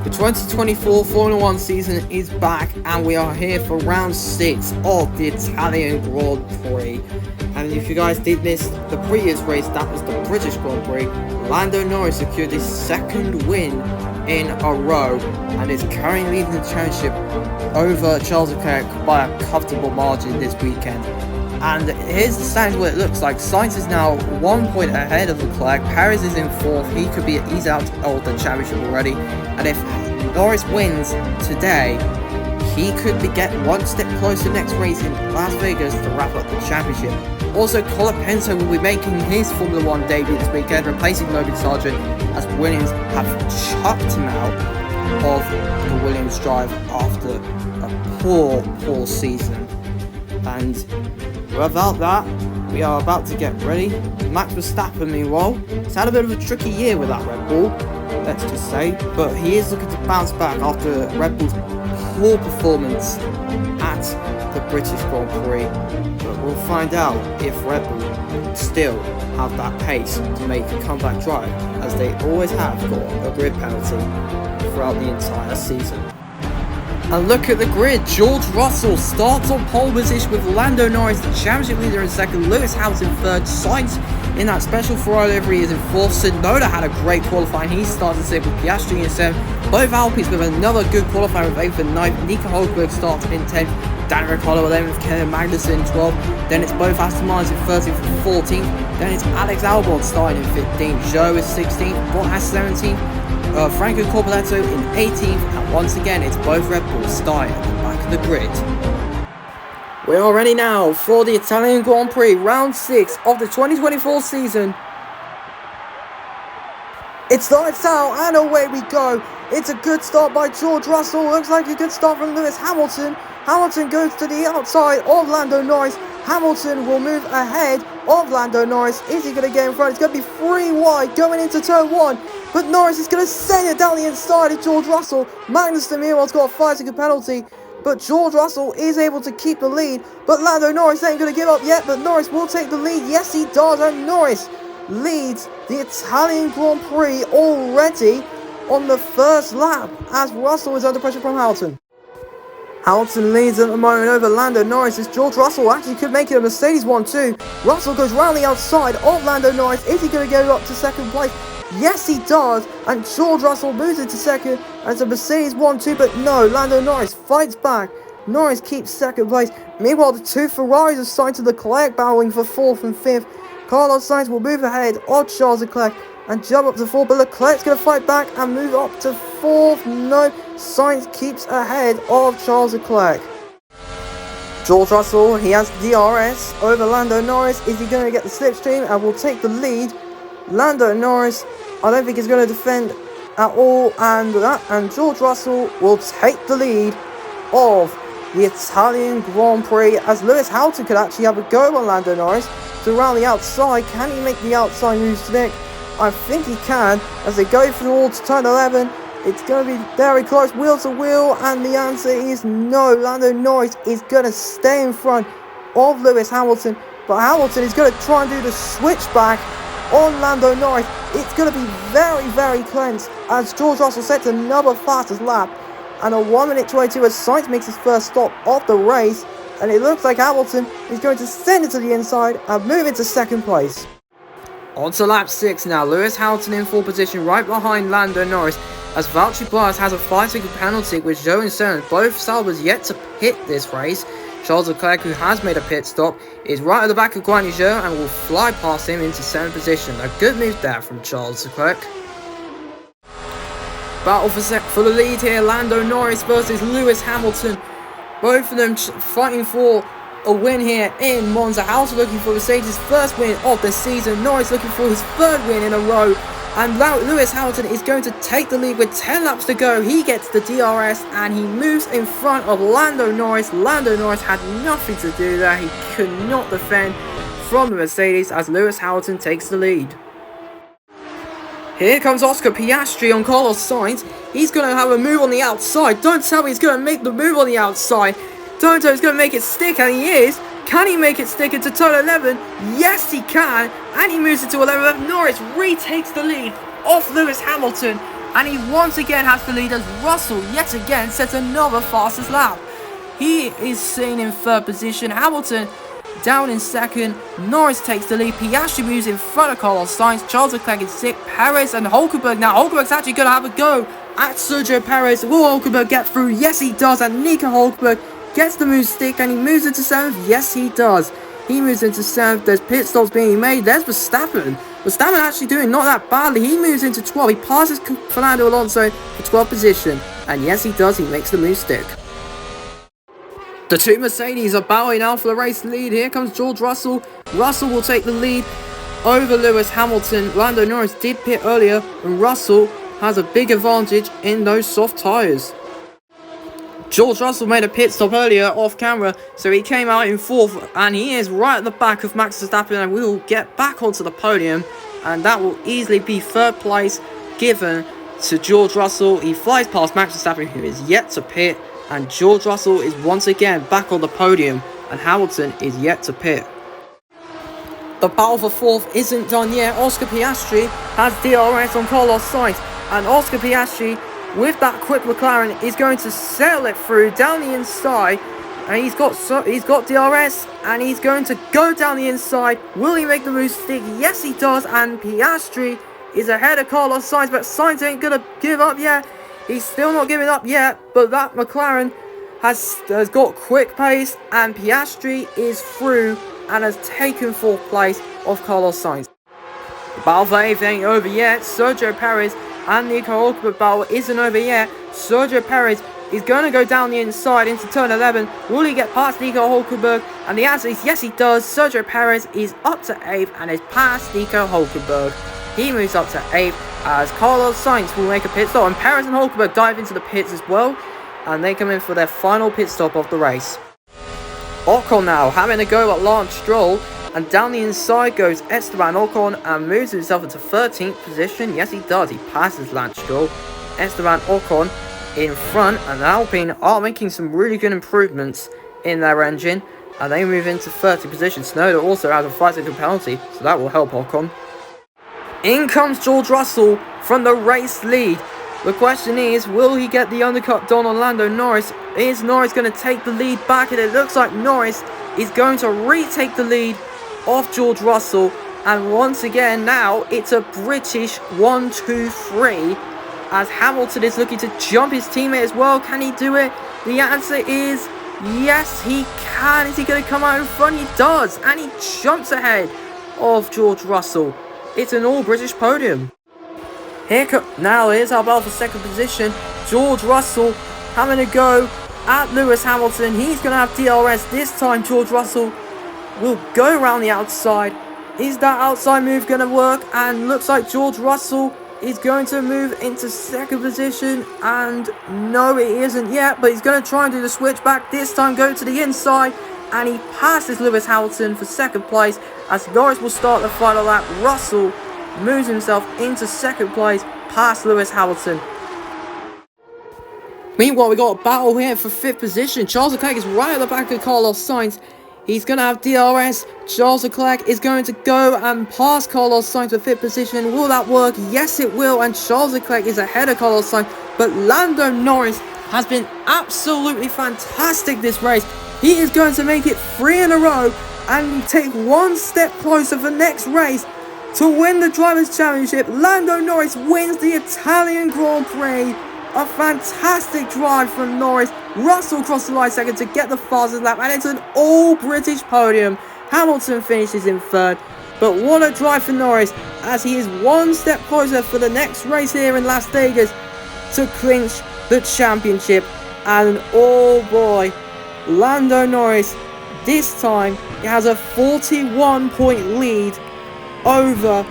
The 2024 Formula 1 season is back and we are here for round 6 of the Italian Grand Prix. And if you guys did miss the previous race, that was the British Grand Prix. Lando Norris secured his second win in a row and is currently leading the championship over Charles Leclerc by a comfortable margin this weekend. And here's the standings what it looks like. Sainz is now 1 point ahead of Leclerc. Perez is in 4th. He's out of the championship already. And if Norris wins today, he could get one step closer next race in Las Vegas to wrap up the championship. Also, Colapinto will be making his Formula 1 debut this weekend, replacing Logan Sargent, as Williams have chucked him out of the Williams drive after a poor season. And without that, we are about to get ready. Max Verstappen, meanwhile, has had a bit of a tricky year with that Red Bull, let's just say, but he is looking to bounce back after Red Bull's poor performance at the British Grand Prix. But we'll find out if Red Bull still have that pace to make a comeback drive, as they always have got a grid penalty throughout the entire season. And look at the grid. George Russell starts on pole position with Lando Norris, the championship leader, in 2nd. Lewis Hamilton 3rd. Sainz in that special Ferrari livery is in 4th. Tsunoda had a great qualifying. He started 6th with Piastri in 7th. Both Alpines with another good qualifying with 8th and 9th. Nico Hulkenberg starts in 10th. Dan Ricciardo 11th. Kevin Magnussen in 12th. Then it's both Aston Martins in 13th and 14th. Then it's Alex Albon starting in 15th. Zhou is 16th. Bottas 17th. Franco Corpoletto in 18th, and once again it's both Red Bulls starting at the back of the grid. We are ready now for the Italian Grand Prix, round 6 of the 2024 season. It starts out and away we go. It's a good start by George Russell. Looks like a good start from Lewis Hamilton. Hamilton goes to the outside of Lando Norris. Hamilton will move ahead of Lando Norris. Is he going to get in front? It's going to be 3 wide going into turn 1. But Norris is going to send it down the inside of George Russell. Magnussen meanwhile's got a 5-second penalty. But George Russell is able to keep the lead. But Lando Norris ain't going to give up yet. But Norris will take the lead. Yes, he does. And Norris leads the Italian Grand Prix already on the first lap, as Russell is under pressure from Hamilton. Hamilton leads at the moment over Lando Norris, as George Russell actually could make it a Mercedes 1-2. Russell goes round the outside of Lando Norris. Is he going to go up to 2nd place? Yes, he does. And George Russell moves into 2nd. And it's a Mercedes 1-2, but no, Lando Norris fights back. Norris keeps 2nd place. Meanwhile, the 2 Ferraris are signed to Leclerc, battling for 4th and 5th. Carlos Sainz will move ahead of Charles Leclerc and jump up to 4th, but Leclerc's going to fight back and move up to 4th. No, Sainz keeps ahead of Charles Leclerc. George Russell, he has DRS over Lando Norris. Is he going to get the slipstream and will take the lead? Lando Norris, I don't think he's going to defend at all, and George Russell will take the lead of the Italian Grand Prix, as Lewis Hamilton could actually have a go on Lando Norris to round the outside. Can he make the outside moves to Nick? I think he can, as they go towards turn 11. It's going to be very close, wheel to wheel, and the answer is no. Lando Norris is going to stay in front of Lewis Hamilton, but Hamilton is going to try and do the switchback on Lando Norris. It's going to be very, very close, as George Russell sets another fastest lap, and a 1:22 as Sainz makes his first stop of the race, and it looks like Hamilton is going to send it to the inside and move into 2nd place. On to lap 6 now. Lewis Hamilton in 4th position, right behind Lando Norris, as Valtteri Bottas has a 5-second penalty with Zhou in 7th. Both Saubers yet to pit this race. Charles Leclerc, who has made a pit stop, is right at the back of Guan Yu Zhou and will fly past him into 7th position. A good move there from Charles Leclerc. Battle for the lead here. Lando Norris versus Lewis Hamilton. Both of them fighting for a win here in Monza. Hamilton looking for Mercedes' first win of the season. Norris looking for his 3rd win in a row. And Lewis Hamilton is going to take the lead with 10 laps to go. He gets the DRS and he moves in front of Lando Norris. Lando Norris had nothing to do there. He could not defend from the Mercedes, as Lewis Hamilton takes the lead. Here comes Oscar Piastri on Carlos Sainz. He's going to have a move on the outside. Don't tell me he's going to make the move on the outside. Don't tell me he's going to make it stick, and he is. Can he make it stick into turn 11? Yes, he can. And he moves into 11. Norris retakes the lead off Lewis Hamilton. and he once again has the lead as Russell yet again sets another fastest lap. He is seen in third position, Hamilton down in second, Norris takes the lead, Piastri moves in front of Carlos Sainz, Charles Leclerc in sixth, Perez and Hulkenberg. Now Hulkenberg's actually going to have a go at Sergio Perez. Will Hulkenberg get through? Yes he does, and Nico Hulkenberg gets the move stick and he moves into 7th. Yes he does. He moves into 7th. There's pit stops being made. There's Verstappen. Verstappen actually doing not that badly. He moves into 12th. He passes Fernando Alonso for 12th position. And yes he does. He makes the move stick. The two Mercedes are battling now for the race lead. Here comes George Russell. Russell will take the lead over Lewis Hamilton. Lando Norris did pit earlier, and Russell has a big advantage in those soft tyres. George Russell made a pit stop earlier off camera, so he came out in 4th, and he is right at the back of Max Verstappen, and will get back onto the podium, and that will easily be 3rd place given to George Russell. He flies past Max Verstappen, who is yet to pit, and George Russell is once again back on the podium, and Hamilton is yet to pit. The battle for 4th isn't done yet. Oscar Piastri has DRS on Carlos Sainz, and Oscar Piastri, with that quick McLaren, is going to sail it through down the inside, and he's got DRS, and he's going to go down the inside. Will he make the move stick? Yes he does, and Piastri is ahead of Carlos Sainz, but Sainz ain't gonna give up yet. He's still not giving up yet, but that McLaren has got quick pace, and Piastri is through and has taken 4th place off Carlos Sainz. The battle for 8th ain't over yet. Sergio Perez and Nico Hulkenberg battle isn't over yet. Sergio Perez is going to go down the inside into turn 11. Will he get past Nico Hulkenberg? And the answer is yes he does. Sergio Perez is up to 8th and is past Nico Hulkenberg. He moves up to 8th as Carlos Sainz will make a pit stop, and Perez and Hulkenberg dive into the pits as well, and they come in for their final pit stop of the race. Ocon now having a go at Lance Stroll, and down the inside goes Esteban Ocon and moves himself into 13th position. Yes he does, he passes Lance Stroll. Esteban Ocon in front, and Alpine are making some really good improvements in their engine, and they move into 30th position. Tsunoda also has a 5-second penalty, so that will help Ocon. In comes George Russell from the race lead. The question is, will he get the undercut done on Lando Norris? Is Norris going to take the lead back? And it looks like Norris is going to retake the lead off George Russell. And once again now, it's a British 1-2-3. As Hamilton is looking to jump his teammate as well. Can he do it? The answer is yes, he can. Is he going to come out in front? He does. And he jumps ahead of George Russell. It's an all-British podium. Now here's our battle for 2nd position. George Russell having a go at Lewis Hamilton. He's going to have DRS this time. George Russell will go around the outside. Is that outside move going to work? And looks like George Russell is going to move into 2nd position. And no, it isn't yet, but he's going to try and do the switch back. This time go to the inside, and he passes Lewis Hamilton for 2nd place. As Norris will start the final lap, Russell moves himself into 2nd place past Lewis Hamilton. Meanwhile, we got a battle here for 5th position. Charles Leclerc is right at the back of Carlos Sainz. He's going to have DRS. Charles Leclerc is going to go and pass Carlos Sainz for 5th position. Will that work? Yes, it will. And Charles Leclerc is ahead of Carlos Sainz. But Lando Norris has been absolutely fantastic this race. He is going to make it 3 in a row and take one step closer for next race to win the Drivers' Championship. Lando Norris wins the Italian Grand Prix. A fantastic drive from Norris. Russell crossed the line 2nd to get the fastest lap, and it's an all-British podium. Hamilton finishes in 3rd. But what a drive for Norris, as he is one step closer for the next race here in Las Vegas to clinch the championship. And oh boy, Lando Norris, this time, he has a 41-point lead over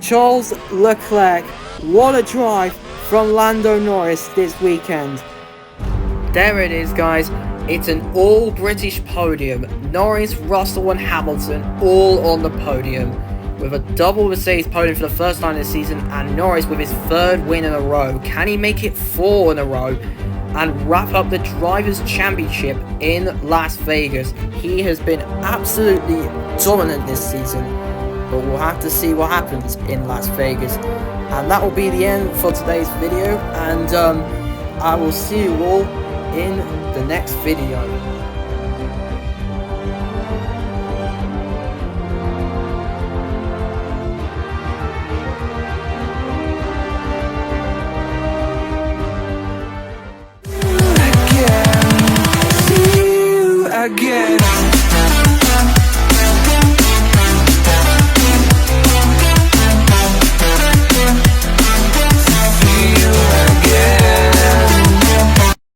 Charles Leclerc. What a drive from Lando Norris this weekend. There it is, guys. It's an all-British podium. Norris, Russell and Hamilton all on the podium, with a double Mercedes podium for the first time this season, and Norris with his 3rd win in a row. Can he make it 4 in a row and wrap up the Drivers' Championship in Las Vegas? He has been absolutely dominant this season, but we'll have to see what happens in Las Vegas. And that will be the end for today's video, and I will see you all in the next video.